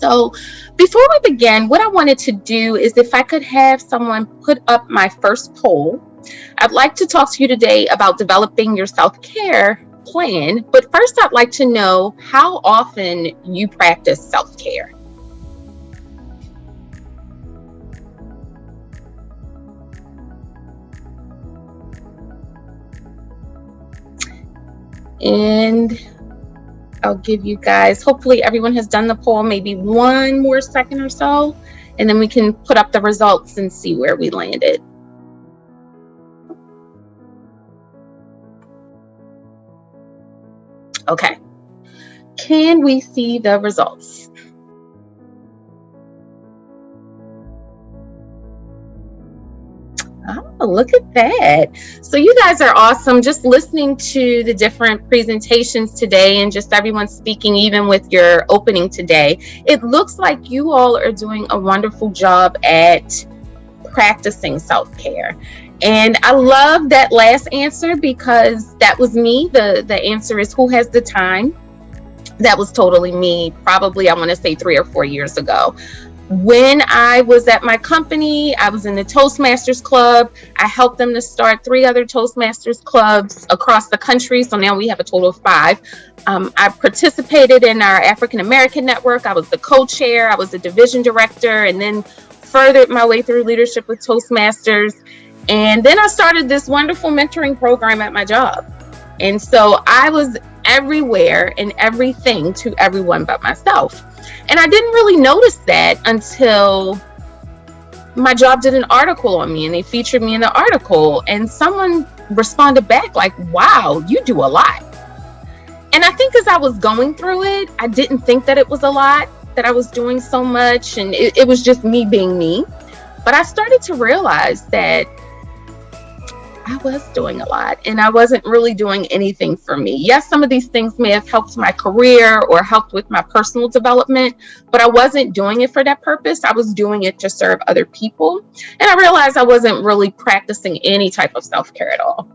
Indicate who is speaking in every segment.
Speaker 1: So before we begin, what I wanted to do is if I could have someone put up my first poll. I'd like to talk to you today about developing your self-care plan. But first, I'd like to know how often you practice self-care. And I'll give you guys, hopefully everyone has done the poll, maybe one more second or so, and then we can put up the results and see where we landed. Okay, can we see the results? Oh, look at that. So you guys are awesome. Just listening to the different presentations today and just everyone speaking, even with your opening today, it looks like you all are doing a wonderful job at practicing self-care. And I love that last answer because that was me. The answer is who has the time? That was totally me, probably, I want to say 3 or 4 years ago. When I was at my company, I was in the Toastmasters Club. I helped them to start 3 other Toastmasters clubs across the country. So now we have a total of 5. I participated in our African American network. I was the co-chair. I was the division director, and then furthered my way through leadership with Toastmasters. And then I started this wonderful mentoring program at my job. And so I was everywhere and everything to everyone but myself. And I didn't really notice that until my job did an article on me and they featured me in the article, and someone responded back like, wow, you do a lot. And I think as I was going through it, I didn't think that it was a lot, that I was doing so much, and it was just me being me. But I started to realize that I was doing a lot and I wasn't really doing anything for me. Yes, some of these things may have helped my career or helped with my personal development, but I wasn't doing it for that purpose. I was doing it to serve other people. And I realized I wasn't really practicing any type of self-care at all.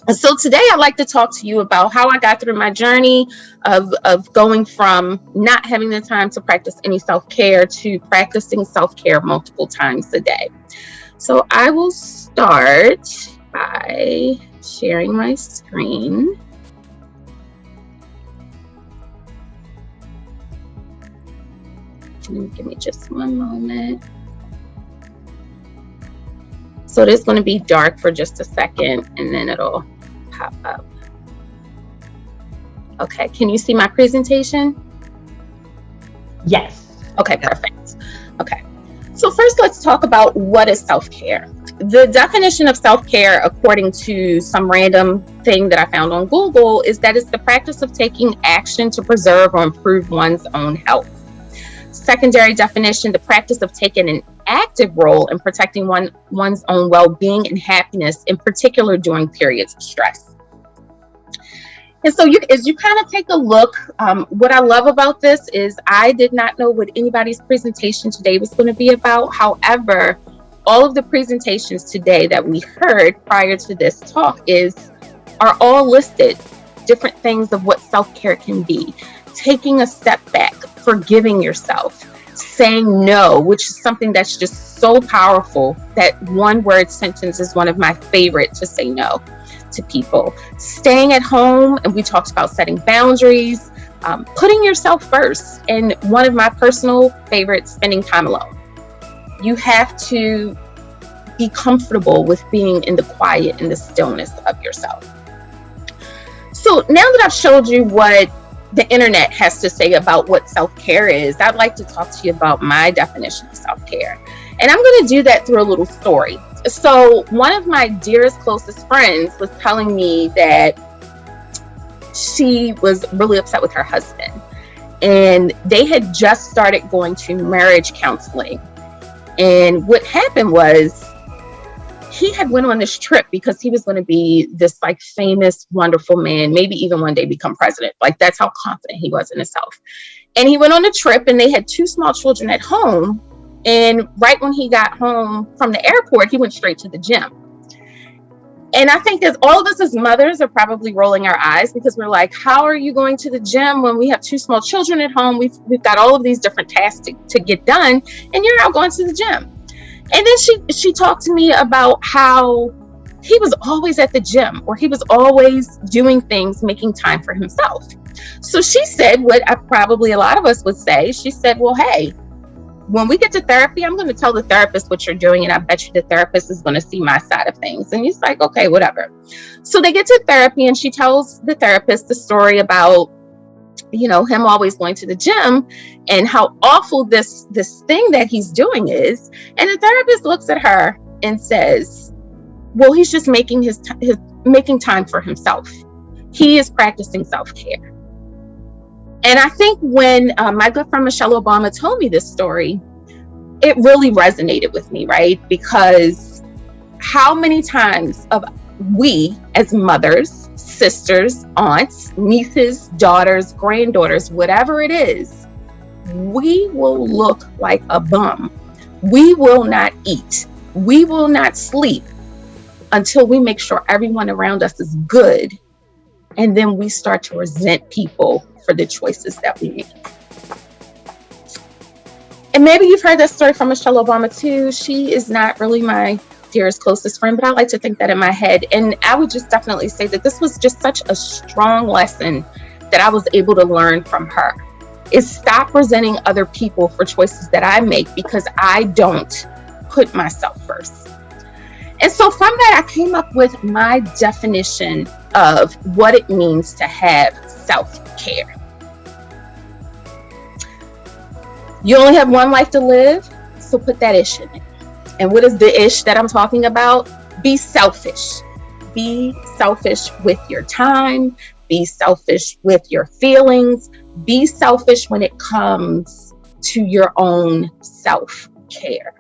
Speaker 1: And so today I'd like to talk to you about how I got through my journey of going from not having the time to practice any self-care to practicing self-care multiple times a day. So I will start by sharing my screen. Give me just one moment. So it is going to be dark for just a second and then it'll pop up. Okay, can you see my presentation?
Speaker 2: Yes.
Speaker 1: Okay, perfect. Okay, so first let's talk about what is self-care. The definition of self-care, according to some random thing that I found on Google, is that it's the practice of taking action to preserve or improve one's own health. Secondary definition, the practice of taking an active role in protecting one's own well-being and happiness, in particular during periods of stress. And so as you kind of take a look, what I love about this is I did not know what anybody's presentation today was going to be about. However, all of the presentations today that we heard prior to this talk are all listed, different things of what self-care can be. Taking a step back, forgiving yourself, saying no, which is something that's just so powerful. That one word sentence is one of my favorite to say no to people. Staying at home, and we talked about setting boundaries, putting yourself first, and one of my personal favorites, spending time alone. You have to be comfortable with being in the quiet and the stillness of yourself. So now that I've showed you what the internet has to say about what self-care is, I'd like to talk to you about my definition of self-care. And I'm going to do that through a little story. So one of my dearest, closest friends was telling me that she was really upset with her husband. And they had just started going to marriage counseling. And what happened was he had went on this trip because he was going to be this like famous, wonderful man, maybe even one day become president. Like that's how confident he was in himself. And he went on a trip and they had 2 small children at home. And right when he got home from the airport, he went straight to the gym. And I think as all of us as mothers are probably rolling our eyes because we're like, how are you going to the gym when we have two small children at home? We've got all of these different tasks to get done, and you're not going to the gym. And then she talked to me about how he was always at the gym, or he was always doing things, making time for himself. So she said what probably a lot of us would say. She said, well, hey, when we get to therapy, I'm going to tell the therapist what you're doing, and I bet you the therapist is going to see my side of things. And he's like, okay, whatever. So they get to therapy, and she tells the therapist the story about, him always going to the gym and how awful this thing that he's doing is. And the therapist looks at her and says, well, he's just making making time for himself. He is practicing self-care. And I think when my good friend Michelle Obama told me this story, it really resonated with me, right? Because how many times we as mothers, sisters, aunts, nieces, daughters, granddaughters, whatever it is, we will look like a bum. We will not eat. We will not sleep until we make sure everyone around us is good. And then we start to resent people for the choices that we make. And maybe you've heard that story from Michelle Obama too. She is not really my dearest, closest friend, but I like to think that in my head. And I would just definitely say that this was just such a strong lesson that I was able to learn from her, is stop resenting other people for choices that I make because I don't put myself first. And so from that, I came up with my definition of what it means to have self-care. You only have one life to live, so put that ish in it. And what is the ish that I'm talking about? Be selfish. Be selfish with your time. Be selfish with your feelings. Be selfish when it comes to your own self-care.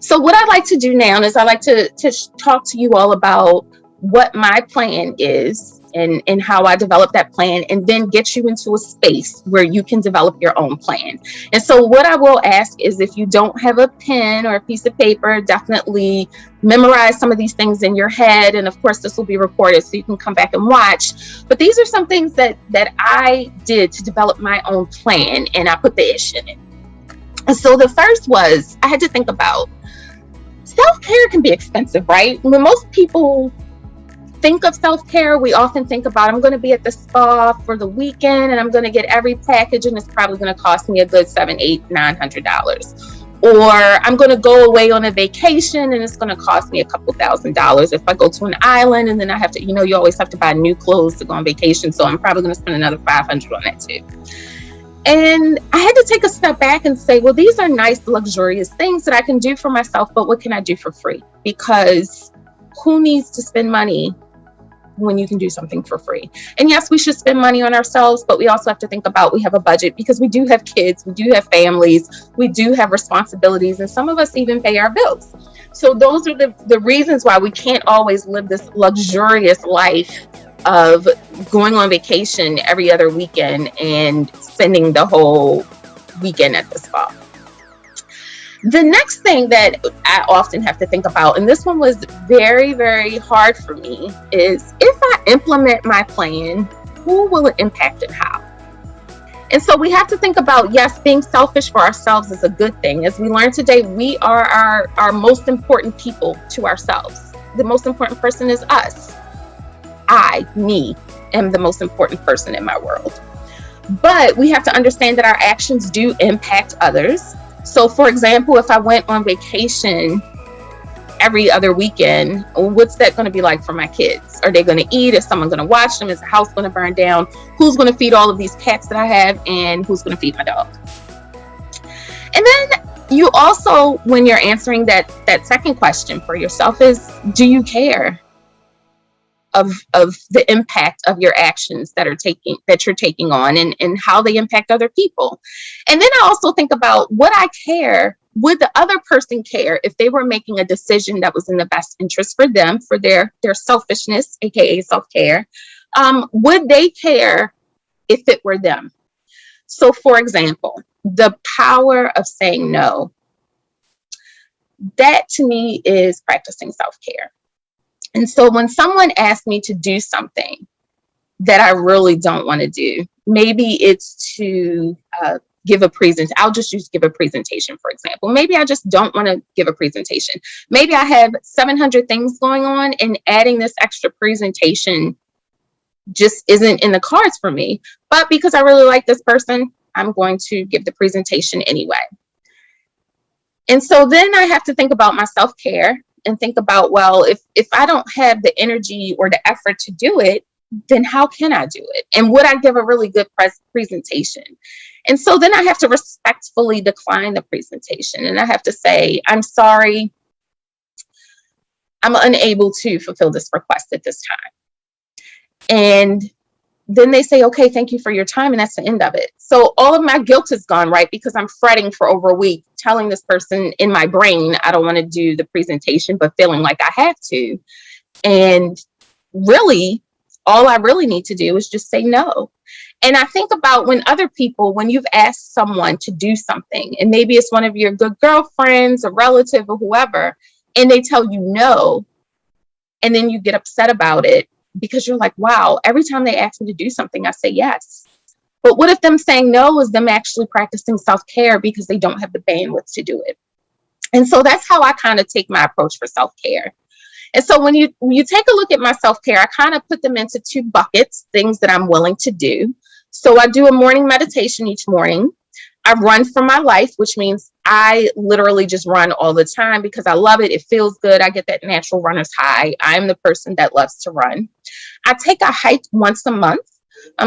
Speaker 1: So what I like to do now is I like to talk to you all about what my plan is and how I develop that plan, and then get you into a space where you can develop your own plan. And so what I will ask is, if you don't have a pen or a piece of paper, definitely memorize some of these things in your head. And of course, this will be recorded so you can come back and watch. But these are some things that I did to develop my own plan, and I put the ish in it. And so the first was, I had to think about self-care can be expensive, right? When most people think of self-care, we often think about, I'm going to be at the spa for the weekend and I'm going to get every package and it's probably going to cost me a good $700, $800, $900. Or I'm going to go away on a vacation and it's going to cost me a couple $1,000s. If I go to an island and then I have to, you always have to buy new clothes to go on vacation. So I'm probably going to spend another $500 on that too. And I had to take a step back and say, well, these are nice, luxurious things that I can do for myself, but what can I do for free? Because who needs to spend money when you can do something for free? And yes, we should spend money on ourselves, but we also have to think about, we have a budget because we do have kids, we do have families, we do have responsibilities, and some of us even pay our bills. So those are the reasons why we can't always live this luxurious life of going on vacation every other weekend and spending the whole weekend at the spa. The next thing that I often have to think about, and this one was very, very hard for me, is if I implement my plan, who will it impact and how? And so we have to think about, yes, being selfish for ourselves is a good thing. As we learned today, we are our most important people to ourselves. The most important person is us. Me, am the most important person in my world. But we have to understand that our actions do impact others. So for example, if I went on vacation every other weekend, what's that going to be like for my kids? Are they going to eat? Is someone going to watch them? Is the house going to burn down? Who's going to feed all of these cats that I have? And who's going to feed my dog? And then you also, when you're answering that second question for yourself, is, do you care of the impact of your actions that you're taking on and how they impact other people? And then I also think about, would I care? Would the other person care if they were making a decision that was in the best interest for them, for their selfishness, aka self-care? Would they care if it were them? So for example, the power of saying no. That to me is practicing self-care. And so when someone asks me to do something that I really don't want to do, maybe it's to give a presentation. I'll just use give a presentation, for example. Maybe I just don't want to give a presentation. Maybe I have 700 things going on, and adding this extra presentation just isn't in the cards for me. But because I really like this person, I'm going to give the presentation anyway. And so then I have to think about my self-care and think about, well, if I don't have the energy or the effort to do it, then how can I do it? And would I give a really good presentation? And so then I have to respectfully decline the presentation. And I have to say, I'm sorry, I'm unable to fulfill this request at this time. And then they say, okay, thank you for your time. And that's the end of it. So all of my guilt is gone, right? Because I'm fretting for over a week, telling this person in my brain, I don't want to do the presentation, but feeling like I have to. And really, all I really need to do is just say no. And I think about when you've asked someone to do something, and maybe it's one of your good girlfriends, a relative, or whoever, and they tell you no, and then you get upset about it because you're like, wow, every time they ask me to do something, I say yes. But what if them saying no is them actually practicing self-care because they don't have the bandwidth to do it? And so that's how I kind of take my approach for self-care. And so when you take a look at my self-care, I kind of put them into two buckets, things that I'm willing to do. So I do a morning meditation each morning. I run for my life, which means I literally just run all the time because I love it. It feels good. I get that natural runner's high. I'm the person that loves to run. I take a hike once a month.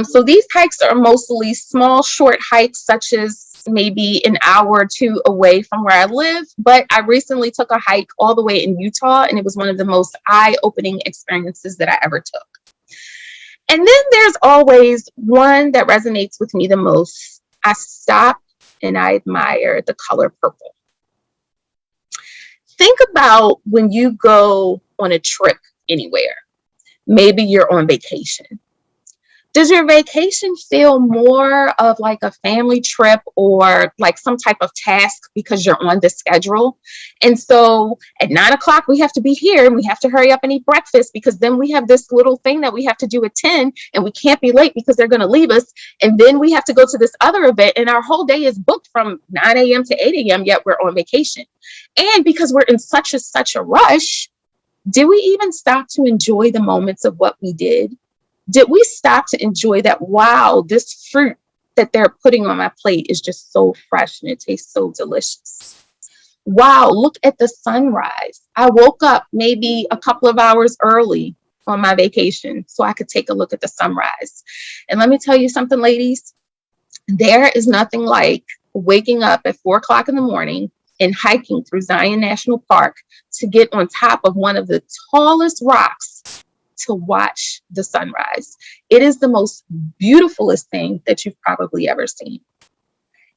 Speaker 1: So these hikes are mostly small, short hikes, such as maybe an hour or two away from where I live. But I recently took a hike all the way in Utah, and it was one of the most eye-opening experiences that I ever took. And then there's always one that resonates with me the most. I stop and I admire the color purple. Think about when you go on a trip anywhere. Maybe you're on vacation. Does your vacation feel more of like a family trip or like some type of task because you're on the schedule? And so at 9 o'clock, we have to be here and we have to hurry up and eat breakfast because then we have this little thing that we have to do at 10 and we can't be late because they're going to leave us. And then we have to go to this other event and our whole day is booked from 9 a.m. to 8 a.m. yet we're on vacation. And because we're in such a rush, did we even stop to enjoy the moments of what we did? Did we stop to enjoy that? Wow, this fruit that they're putting on my plate is just so fresh and it tastes so delicious. Wow, look at the sunrise. I woke up maybe a couple of hours early on my vacation so I could take a look at the sunrise. And let me tell you something, ladies, there is nothing like waking up at 4 o'clock in the morning and hiking through Zion National Park to get on top of one of the tallest rocks to watch the sunrise. It is the most beautifulest thing that you've probably ever seen.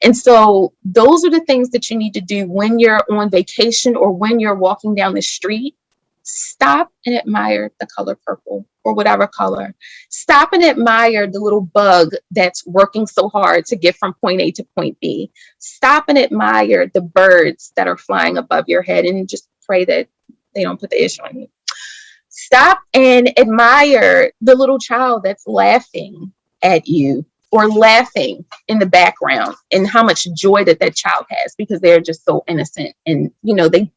Speaker 1: And so those are the things that you need to do when you're on vacation or when you're walking down the street. Stop and admire the color purple or whatever color. Stop and admire the little bug that's working so hard to get from point A to point B. Stop and admire the birds that are flying above your head and just pray that they don't put the issue on you. Stop and admire the little child that's laughing at you or laughing in the background and how much joy that child has because they're just so innocent and,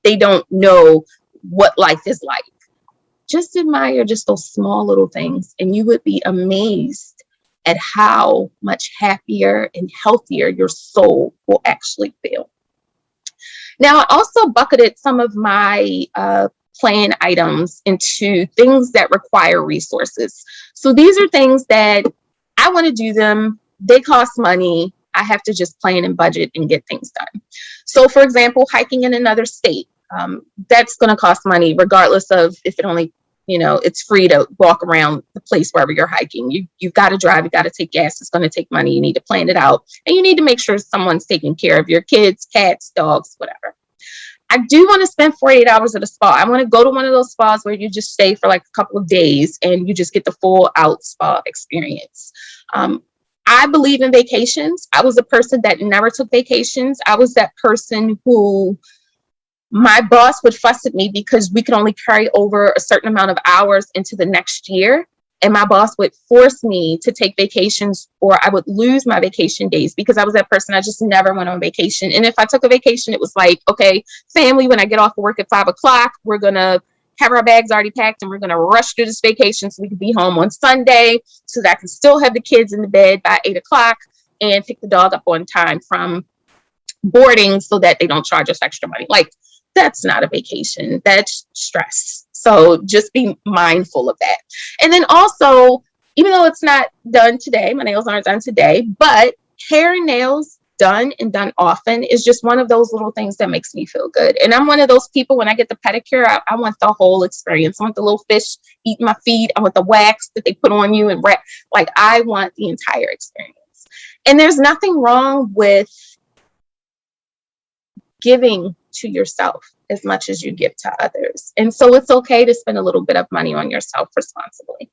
Speaker 1: they don't know what life is like. Just admire just those small little things and you would be amazed at how much happier and healthier your soul will actually feel. Now, I also bucketed some of my plan items into things that require resources. So these are things that I want to do them. They cost money. I have to just plan and budget and get things done. So for example, hiking in another state, that's going to cost money regardless of if it only, it's free to walk around the place wherever you're hiking. You've got to drive, you got to take gas. It's going to take money. You need to plan it out and you need to make sure someone's taking care of your kids, cats, dogs, whatever. I do want to spend 48 hours at a spa. I want to go to one of those spas where you just stay for like a couple of days and you just get the full out spa experience. I believe in vacations. I was a person that never took vacations. I was that person who My boss would fuss at me because we could only carry over a certain amount of hours into the next year. And my boss would force me to take vacations, or I would lose my vacation days because I was that person. I just never went on vacation. And if I took a vacation, it was like, okay, family, when I get off of work at 5 o'clock, we're going to have our bags already packed and we're going to rush through this vacation so we can be home on Sunday so that I can still have the kids in the bed by 8 o'clock and pick the dog up on time from boarding so that they don't charge us extra money. Like, that's not a vacation. That's stress. So just be mindful of that. And then also, even though it's not done today, my nails aren't done today, but hair and nails done and done often is just one of those little things that makes me feel good. And I'm one of those people, when I get the pedicure, I want the whole experience. I want the little fish eating my feet. I want the wax that they put on you and wrap. Like, I want the entire experience. And there's nothing wrong with giving to yourself as much as you give to others. And so it's okay to spend a little bit of money on yourself responsibly.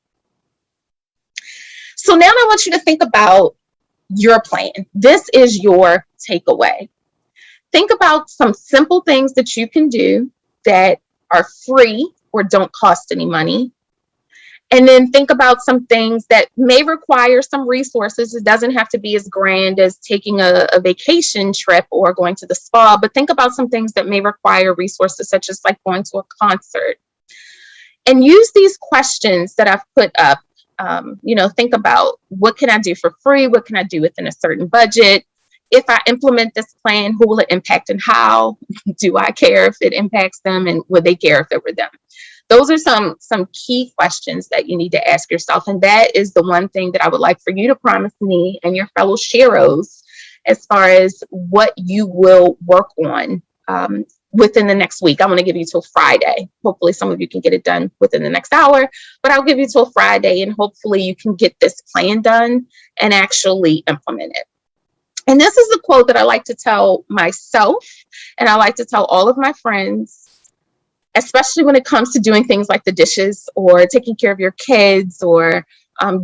Speaker 1: So now I want you to think about your plan. This is your takeaway. Think about some simple things that you can do that are free or don't cost any money. And then think about some things that may require some resources. It doesn't have to be as grand as taking a vacation trip or going to the spa, but think about some things that may require resources, such as like going to a concert. And use these questions that I've put up. Think about, what can I do for free? What can I do within a certain budget? If I implement this plan, who will it impact and how? Do I care if it impacts them, and would they care if it were them? Those are some key questions that you need to ask yourself. And that is the one thing that I would like for you to promise me and your fellow Sheros as far as what you will work on within the next week. I'm going to give you till Friday. Hopefully some of you can get it done within the next hour, but I'll give you till Friday, and hopefully you can get this plan done and actually implement it. And this is a quote that I like to tell myself, and I like to tell all of my friends, especially when it comes to doing things like the dishes or taking care of your kids, or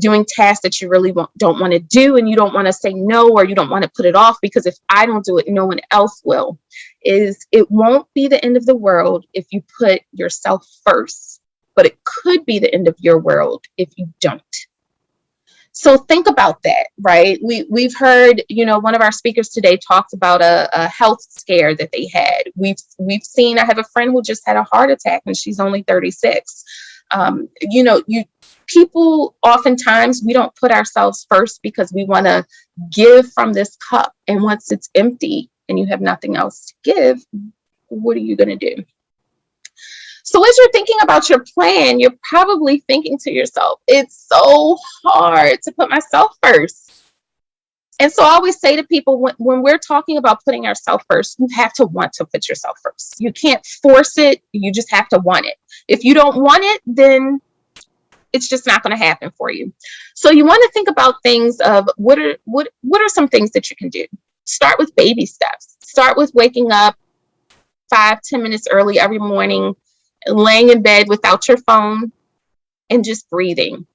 Speaker 1: doing tasks that you really don't want to do, and you don't want to say no, or you don't want to put it off because if I don't do it, no one else will. It won't be the end of the world if you put yourself first, but it could be the end of your world if you don't. So think about that, right? We've heard, one of our speakers today talked about a health scare that they had. We've seen, I have a friend who just had a heart attack and she's only 36. People, oftentimes we don't put ourselves first because we want to give from this cup. And once it's empty and you have nothing else to give, what are you going to do? So as you're thinking about your plan, you're probably thinking to yourself, it's so hard to put myself first. And so I always say to people, when we're talking about putting ourselves first, you have to want to put yourself first. You can't force it. You just have to want it. If you don't want it, then it's just not going to happen for you. So you want to think about things of what are some things that you can do. Start with baby steps. Start with waking up 5-10 minutes early every morning, laying in bed without your phone, and just breathing.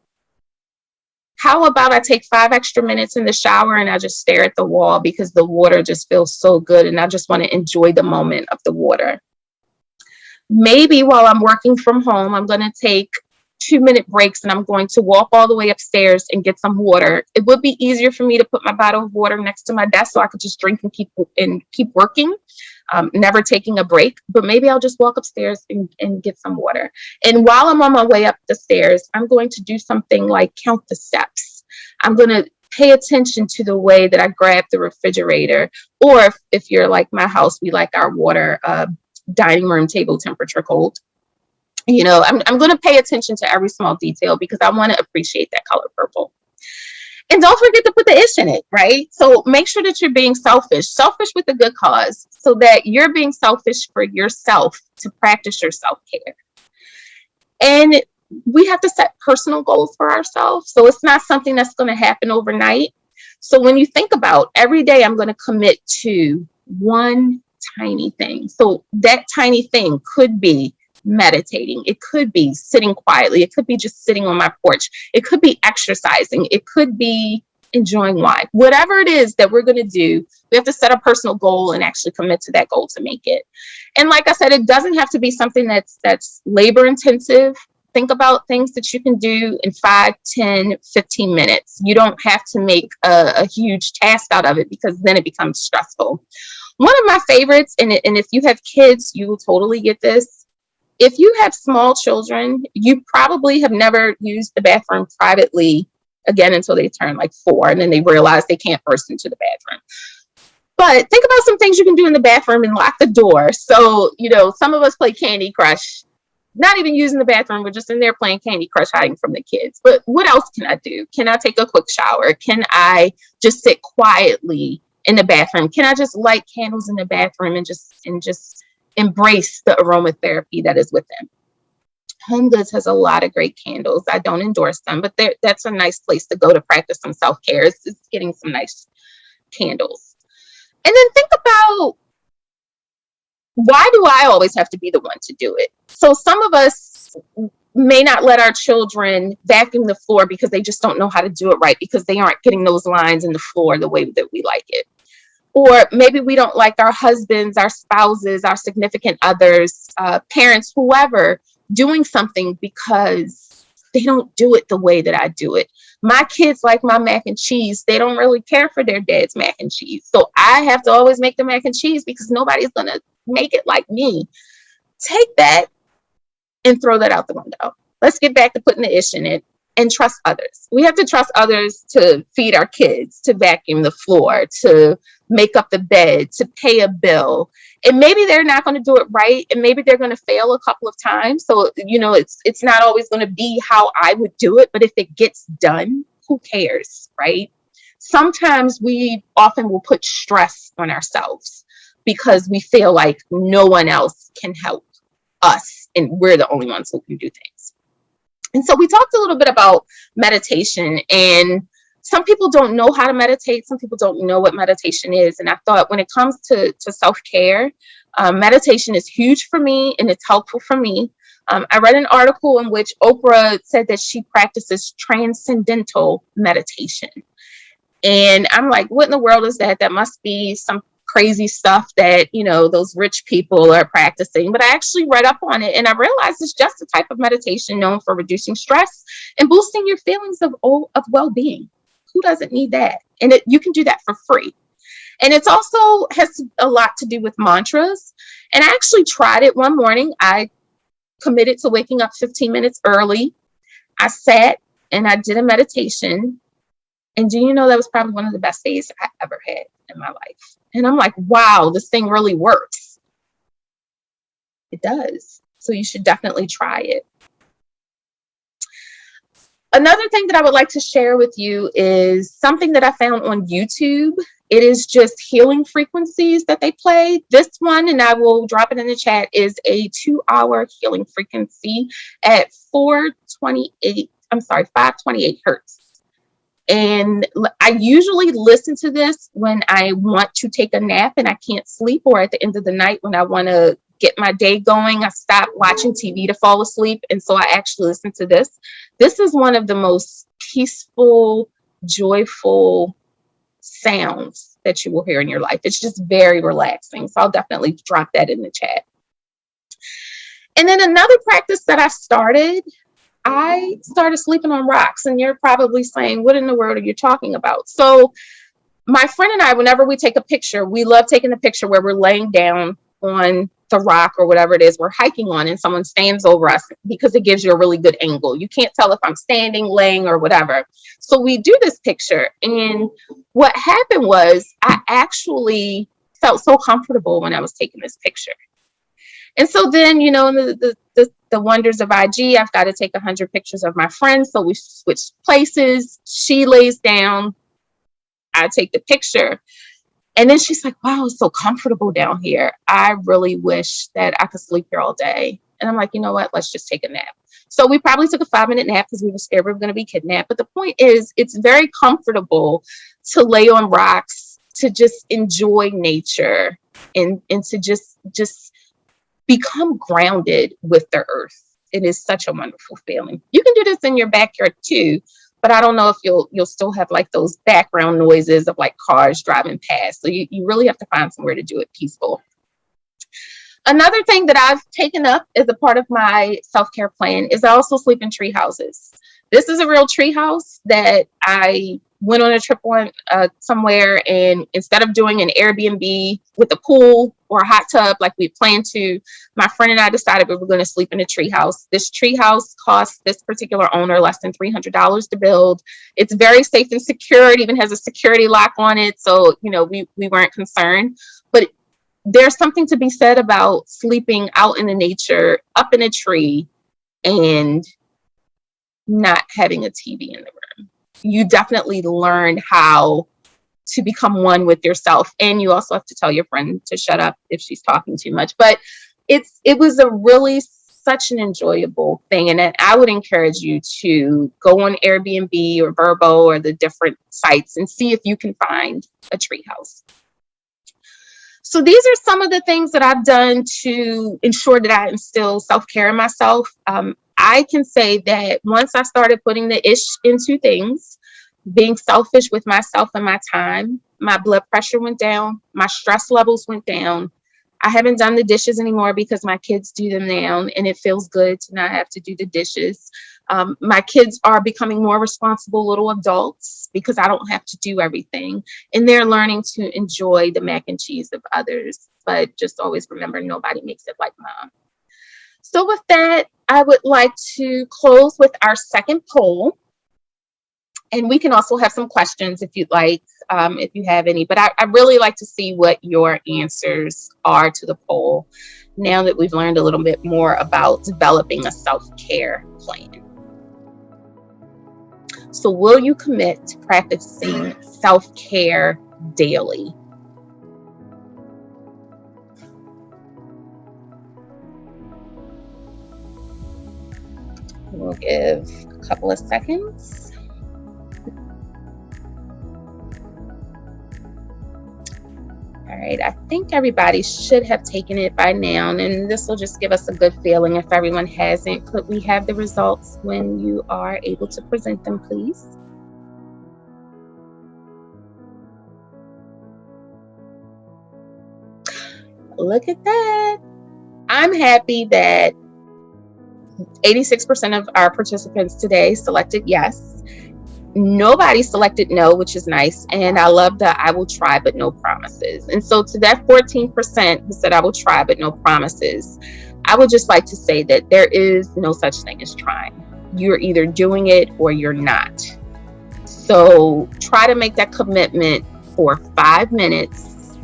Speaker 1: How about I take 5 extra minutes in the shower and I just stare at the wall because the water just feels so good and I just want to enjoy the moment of the water. Maybe while I'm working from home, I'm going to take 2-minute breaks and I'm going to walk all the way upstairs and get some water. It would be easier for me to put my bottle of water next to my desk so I could just drink and keep working, never taking a break. But maybe I'll just walk upstairs and get some water. And while I'm on my way up the stairs, I'm going to do something like count the steps. I'm going to pay attention to the way that I grab the refrigerator. Or if you're like my house, we like our water dining room table temperature cold. I'm going to pay attention to every small detail because I want to appreciate that color purple. And don't forget to put the ish in it, right? So make sure that you're being selfish with a good cause, so that you're being selfish for yourself to practice your self-care. And we have to set personal goals for ourselves. So it's not something that's going to happen overnight. So when you think about every day, I'm going to commit to one tiny thing. So that tiny thing could be meditating. It could be sitting quietly. It could be just sitting on my porch. It could be exercising. It could be enjoying wine. Whatever it is that we're going to do, we have to set a personal goal and actually commit to that goal to make it. And like I said, it doesn't have to be something that's labor intensive. Think about things that you can do in 5, 10, 15 minutes. You don't have to make a huge task out of it, because then it becomes stressful. One of my favorites, and if you have kids, you will totally get this. If you have small children, you probably have never used the bathroom privately again until they turn like 4, and then they realize they can't burst into the bathroom. But think about some things you can do in the bathroom and lock the door. So, some of us play Candy Crush, not even using the bathroom. We're just in there playing Candy Crush, hiding from the kids. But what else can I do? Can I take a quick shower? Can I just sit quietly in the bathroom? Can I just light candles in the bathroom and just embrace the aromatherapy that is within? Home Goods has a lot of great candles. I don't endorse them, but that's a nice place to go to practice some self-care. It's getting some nice candles. And then think about, why do I always have to be the one to do it? So some of us may not let our children vacuum the floor because they just don't know how to do it right, because they aren't getting those lines in the floor the way that we like it. Or maybe we don't like our husbands, our spouses, our significant others, parents, whoever, doing something because they don't do it the way that I do it. My kids like my mac and cheese. They don't really care for their dad's mac and cheese. So I have to always make the mac and cheese because nobody's going to make it like me. Take that and throw that out the window. Let's get back to putting the ish in it and trust others. We have to trust others to feed our kids, to vacuum the floor, to make up the bed, to pay a bill. And maybe they're not going to do it right, and maybe they're going to fail a couple of times. So, it's not always going to be how I would do it, but if it gets done, who cares, right? Sometimes we often will put stress on ourselves because we feel like no one else can help us, and we're the only ones who can do things. And so we talked a little bit about meditation, and some people don't know how to meditate. Some people don't know what meditation is. And I thought, when it comes to self-care, meditation is huge for me, and it's helpful for me. I read an article in which Oprah said that she practices transcendental meditation. And I'm like, what in the world is that? That must be some crazy stuff that, those rich people are practicing. But I actually read up on it, and I realized it's just a type of meditation known for reducing stress and boosting your feelings of well-being. Who doesn't need that? And you can do that for free. And it also has a lot to do with mantras. And I actually tried it one morning. I committed to waking up 15 minutes early. I sat and I did a meditation. And do you know, that was probably one of the best days I ever had in my life. And I'm like, wow, this thing really works. It does. So you should definitely try it. Another thing that I would like to share with you is something that I found on YouTube. It is just healing frequencies that they play. This one, and I will drop it in the chat, is a 2-hour healing frequency at 528 hertz. And I usually listen to this when I want to take a nap and I can't sleep, or at the end of the night when I want to get my day going. I stop watching TV to fall asleep, and so I actually listen to this. This is one of the most peaceful, joyful sounds that you will hear in your life. It's just very relaxing. So I'll definitely drop that in the chat. And then another practice that I started sleeping on rocks. And you're probably saying, what in the world are you talking about? So my friend and I, whenever we take a picture, we love taking a picture where we're laying down on the rock or whatever it is we're hiking on, and someone stands over us, because it gives you a really good angle. You can't tell if I'm standing, laying, or whatever. So we do this picture, and what happened was I actually felt so comfortable when I was taking this picture. And so then, the wonders of IG, I've got to take 100 pictures of my friend. So we switch places. She lays down, I take the picture. And then she's like, wow, it's so comfortable down here. I really wish that I could sleep here all day. And I'm like, you know what? Let's just take a nap. So we probably took a 5-minute nap because we were scared we were going to be kidnapped. But the point is, it's very comfortable to lay on rocks, to just enjoy nature, and to just become grounded with the earth. It is such a wonderful feeling. You can do this in your backyard too, but I don't know if you'll still have like those background noises of like cars driving past. So you really have to find somewhere to do it peaceful. Another thing that I've taken up as a part of my self-care plan is I also sleep in tree houses. This is a real tree house that I went on a trip on somewhere, and instead of doing an Airbnb with a pool or a hot tub like we planned to, my friend and I decided we were going to sleep in a tree house. This tree house cost this particular owner less than $300 to build. It's very safe and secure. It even has a security lock on it, so we weren't concerned. But there's something to be said about sleeping out in the nature, up in a tree, and not having a TV in the room. You definitely learn how to become one with yourself. And you also have to tell your friend to shut up if she's talking too much. But it was a really such an enjoyable thing. And I would encourage you to go on Airbnb or Vrbo or the different sites and see if you can find a treehouse. So these are some of the things that I've done to ensure that I instill self-care in myself. I can say that once I started putting the ish into things, being selfish with myself and my time, my blood pressure went down, my stress levels went down. I haven't done the dishes anymore because my kids do them now, and it feels good to not have to do the dishes. My kids are becoming more responsible little adults because I don't have to do everything, and they're learning to enjoy the mac and cheese of others. But just always remember, nobody makes it like mom. So with that, I would like to close with our second poll. And we can also have some questions if you'd like, if you have any. But I really like to see what your answers are to the poll now that we've learned a little bit more about developing a self-care plan. So will you commit to practicing self-care daily? We'll give a couple of seconds. All right, I think everybody should have taken it by now, and this will just give us a good feeling. If everyone hasn't, could we have the results when you are able to present them, please? Look at that. I'm happy that 86% of our participants today selected yes. Nobody selected no, which is nice. And I love that I will try, but no promises. And so to that 14% who said I will try, but no promises, I would just like to say that there is no such thing as trying. You're either doing it or you're not. So try to make that commitment for 5 minutes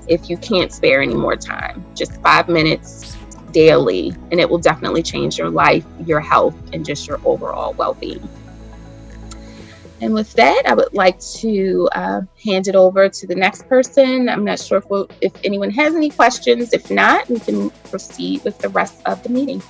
Speaker 1: if you can't spare any more time. Just 5 minutes daily, and it will definitely change your life, your health, and just your overall well-being. And with that, I would like to hand it over to the next person. I'm not sure if anyone has any questions. If not, we can proceed with the rest of the meeting.